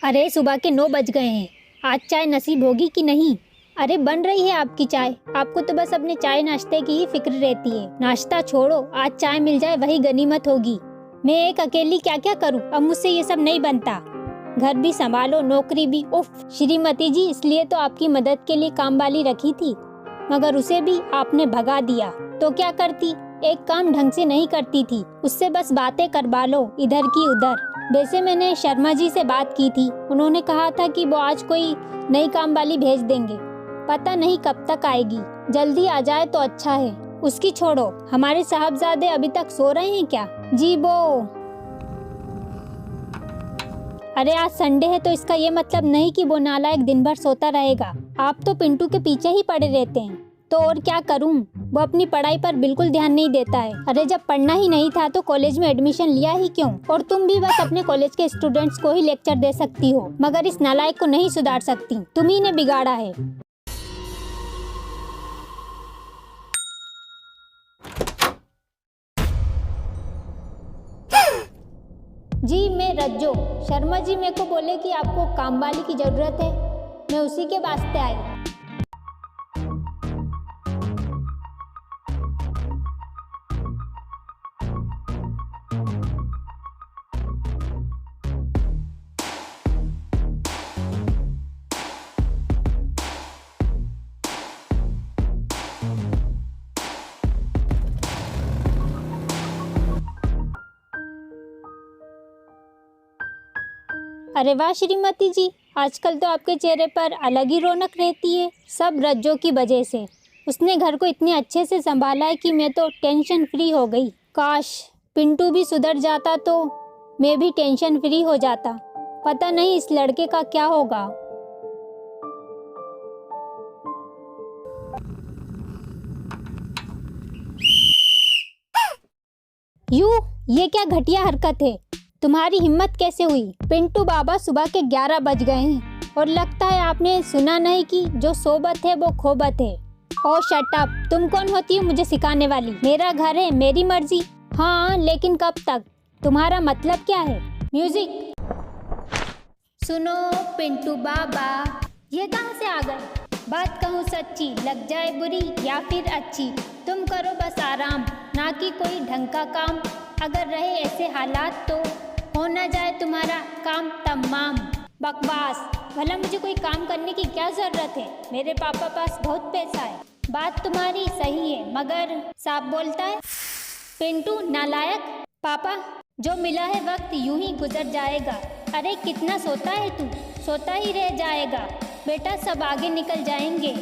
अरे सुबह के 9 बज गए हैं। आज चाय नसीब होगी कि नहीं? अरे बन रही है आपकी चाय। आपको तो बस अपने चाय नाश्ते की ही फिक्र रहती है। नाश्ता छोड़ो, आज चाय मिल जाए वही गनीमत होगी। मैं एक अकेली क्या क्या करूं? अब मुझसे ये सब नहीं बनता। घर भी संभालो, नौकरी भी। उफ श्रीमती जी, इसलिए तो आपकी मदद के लिए काम वाली रखी थी, मगर उसे भी आपने भगा दिया। तो क्या करती? एक काम ढंग से नहीं करती थी, उससे बस बातें करवा लो इधर की उधर। वैसे मैंने शर्मा जी से बात की थी, उन्होंने कहा था कि वो आज कोई नई काम वाली भेज देंगे। पता नहीं कब तक आएगी, जल्दी आ जाए तो अच्छा है। उसकी छोड़ो, हमारे साहबजादे अभी तक सो रहे हैं क्या? जी वो अरे आज संडे है तो इसका ये मतलब नहीं कि वो नालायक दिन भर सोता रहेगा। आप तो पिंटू के पीछे ही पड़े रहते हैं। तो और क्या करूं? वो अपनी पढ़ाई पर बिल्कुल ध्यान नहीं देता है। अरे जब पढ़ना ही नहीं था तो कॉलेज में एडमिशन लिया ही क्यों? और तुम भी बस अपने कॉलेज के स्टूडेंट्स को ही लेक्चर दे सकती हो, मगर इस नालायक को नहीं सुधार सकती। तुम ही ने बिगाड़ा है। जी मैं रज्जो। शर्मा जी मेरे को बोले कि आपको काम वाली की जरूरत है, मैं उसी के वास्ते आई। अरे वाह श्रीमती जी, आजकल तो आपके चेहरे पर अलग ही रौनक रहती है। सब रज्जो की वजह से। उसने घर को इतने अच्छे से संभाला है कि मैं तो टेंशन फ्री हो गई। काश पिंटू भी सुधर जाता तो मैं भी टेंशन फ्री हो जाता। पता नहीं इस लड़के का क्या होगा। ये क्या घटिया हरकत है? तुम्हारी हिम्मत कैसे हुई? पिंटू बाबा, सुबह के 11 बज गए हैं और लगता है आपने सुना नहीं कि जो सोबत है वो खोबत है। ओ शट अप, तुम कौन होती हो मुझे सिखाने वाली? मेरा घर है, मेरी मर्जी। हाँ लेकिन कब तक? तुम्हारा मतलब क्या है? म्यूजिक। सुनो पिंटू बाबा, ये कहाँ से आ गए? बात कहूँ सच्ची, लग जाए बुरी या फिर अच्छी, तुम करो बस आराम, ना कि कोई ढंग का काम। अगर रहे ऐसे हालात तो हो ना जाए तुम्हारा काम तमाम। बकवास। भला मुझे कोई काम करने की क्या जरूरत है? मेरे पापा पास बहुत पैसा है। बात तुम्हारी सही है, मगर साफ बोलता है पिंटू नालायक। पापा, जो मिला है वक्त यूं ही गुजर जाएगा। अरे कितना सोता है तू? सोता ही रह जाएगा बेटा, सब आगे निकल जाएंगे।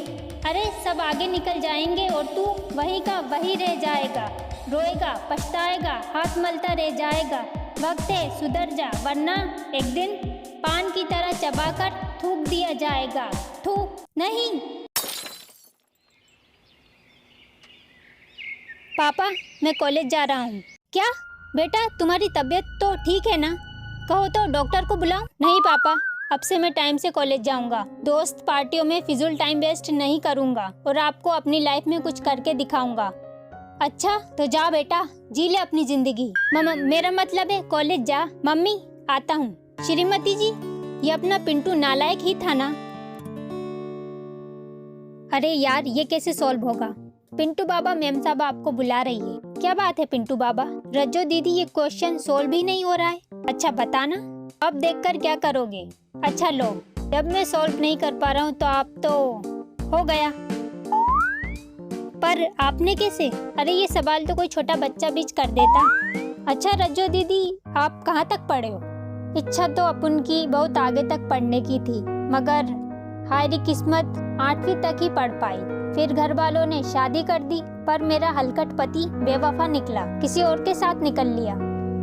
अरे सब आगे निकल जाएंगे और तू वही का वही रह जाएगा। रोएगा, पछताएगा, हाथ मलता रह जाएगा। वक्त है सुधर जा, वरना एक दिन पान की तरह चबाकर थूक दिया जाएगा। थूक नहीं। पापा, मैं कॉलेज जा रहा हूँ। क्या बेटा, तुम्हारी तबीयत तो ठीक है ना? कहो तो डॉक्टर को बुलाऊं? नहीं पापा, अब से मैं टाइम से कॉलेज जाऊंगा। दोस्त पार्टियों में फिजूल टाइम वेस्ट नहीं करूंगा और आपको अपनी लाइफ में कुछ करके दिखाऊंगा। अच्छा तो जा बेटा, जी ले अपनी जिंदगी। मम्मा, मेरा मतलब है कॉलेज जा। मम्मी, आता हूँ। श्रीमती जी, ये अपना पिंटू नालायक ही था ना? अरे यार, ये कैसे सॉल्व होगा? पिंटू बाबा, मैम साहब आपको बुला रही है। क्या बात है पिंटू बाबा? रज्जो दीदी, ये क्वेश्चन सोल्व ही नहीं हो रहा है। अच्छा बताना, अब देखकर क्या करोगे? अच्छा लो, जब मैं सॉल्व नहीं कर पा रहा हूँ तो आप तो हो गया। पर आपने कैसे? अरे ये सवाल तो कोई छोटा बच्चा बीच कर देता। अच्छा रज्जो दीदी, आप कहाँ तक पढ़े हो? इच्छा तो अपन की बहुत आगे तक पढ़ने की थी, मगर हायरी किस्मत 8वीं तक ही पढ़ पाई। फिर घर वालों ने शादी कर दी, पर मेरा हलकट पति बेवफा निकला, किसी और के साथ निकल लिया।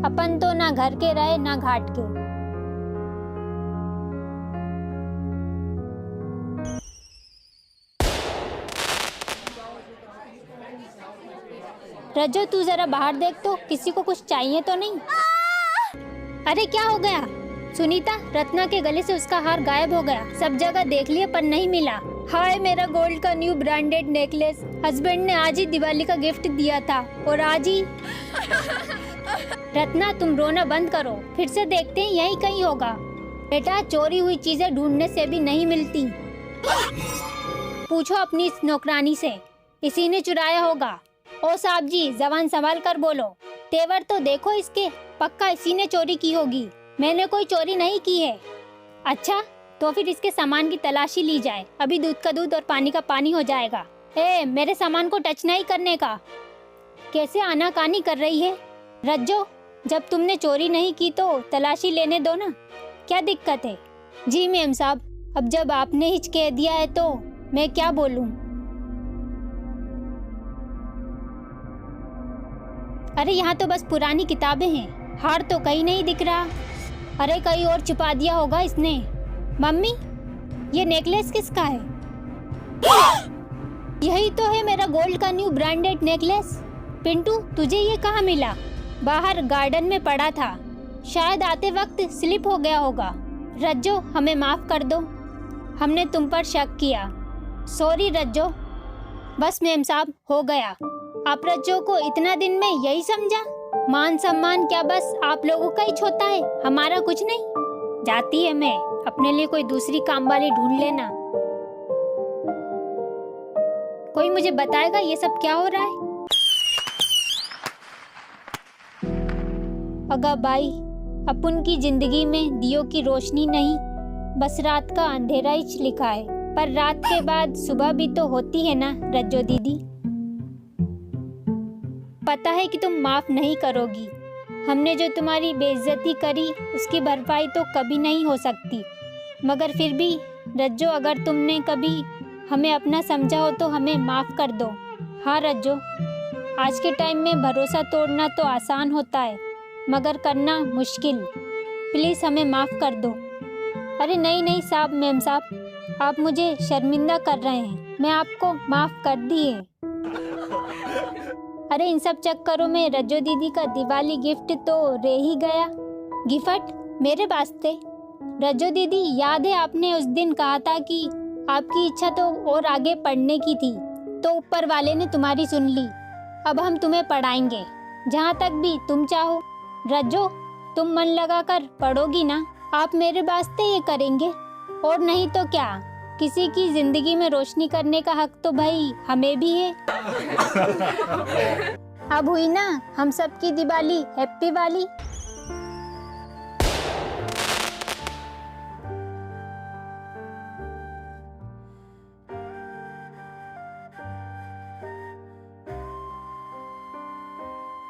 अपन तो ना घर के रहे ना घाट के। रज्जो, तू जरा बाहर देख तो, किसी को कुछ चाहिए तो नहीं? अरे क्या हो गया? सुनीता, रत्ना के गले से उसका हार गायब हो गया। सब जगह देख लिया पर नहीं मिला। हाय, मेरा गोल्ड का न्यू ब्रांडेड नेकलेस हस्बैंड ने आज ही दिवाली का गिफ्ट दिया था और आज ही। रत्ना, तुम रोना बंद करो, फिर से देखते हैं, यही कहीं होगा। बेटा, चोरी हुई चीजें ढूंढने से भी नहीं मिलती। पूछो अपनी इस नौकरानी से, इसी ने चुराया होगा। ओ साहब जी, जबान संभाल कर बोलो। तेवर तो देखो इसके, पक्का इसी ने चोरी की होगी। मैंने कोई चोरी नहीं की है। अच्छा, तो फिर इसके सामान की तलाशी ली जाए। अभी दूध का दूध और पानी का पानी हो जाएगा। मेरे सामान को टच नहीं करने का। कैसे आनाकानी कर रही है। रज्जो, जब तुमने चोरी नहीं की तो तलाशी लेने दो ना, क्या दिक्कत है। जी मैम साहब, अब जब आपने ही कह दिया है तो मैं क्या बोलूं। अरे यहाँ तो बस पुरानी किताबें हैं, हार तो कहीं नहीं दिख रहा। अरे कहीं और छुपा दिया होगा इसने। मम्मी, ये नेकलेस किसका है। यही तो है मेरा गोल्ड का न्यू ब्रांडेड नेकलेस। पिंटू, तुझे ये कहाँ मिला। बाहर गार्डन में पड़ा था, शायद आते वक्त स्लिप हो गया होगा। रज्जो, हमें माफ कर दो, हमने तुम पर शक किया। सॉरी रज्जो। बस मैम साहब, हो गया। आप रज्जो को इतना दिन में यही समझा। मान सम्मान क्या बस आप लोगों का ही होता है, हमारा कुछ नहीं। जाती है मैं, अपने लिए कोई दूसरी काम वाली ढूंढ लेना। कोई मुझे बताएगा ये सब क्या हो रहा है। अगा भाई, अपन की जिंदगी में दियों की रोशनी नहीं, बस रात का अंधेरा ही लिखा है। पर रात के बाद सुबह भी तो होती है ना रज्जो दीदी। पता है कि तुम माफ नहीं करोगी। हमने जो तुम्हारी बेइज्जती करी उसकी भरपाई तो कभी नहीं हो सकती। मगर फिर भी रज्जो, अगर तुमने कभी हमें अपना समझा हो तो हमें माफ कर दो। हाँ रज्जो, आज के टाइम में भरोसा तोड़ना तो आसान होता है, मगर करना मुश्किल। प्लीज़ हमें माफ़ कर दो। अरे नहीं नहीं साहब, मैम साहब, आप मुझे शर्मिंदा कर रहे हैं। मैं आपको माफ़ कर दिए। अरे इन सब चक्करों में रज्जो दीदी का दिवाली गिफ्ट तो रह ही गया। गिफ्ट मेरे वास्ते। रज्जो दीदी, याद है आपने उस दिन कहा था कि आपकी इच्छा तो और आगे पढ़ने की थी, तो ऊपर वाले ने तुम्हारी सुन ली। अब हम तुम्हें पढ़ाएंगे जहाँ तक भी तुम चाहो। रज्जो, तुम मन लगाकर पढ़ोगी ना, आप मेरे वास्ते ये करेंगे। और नहीं तो क्या, किसी की जिंदगी में रोशनी करने का हक तो भाई हमें भी है। अब हुई ना हम सबकी दिवाली हैप्पी वाली।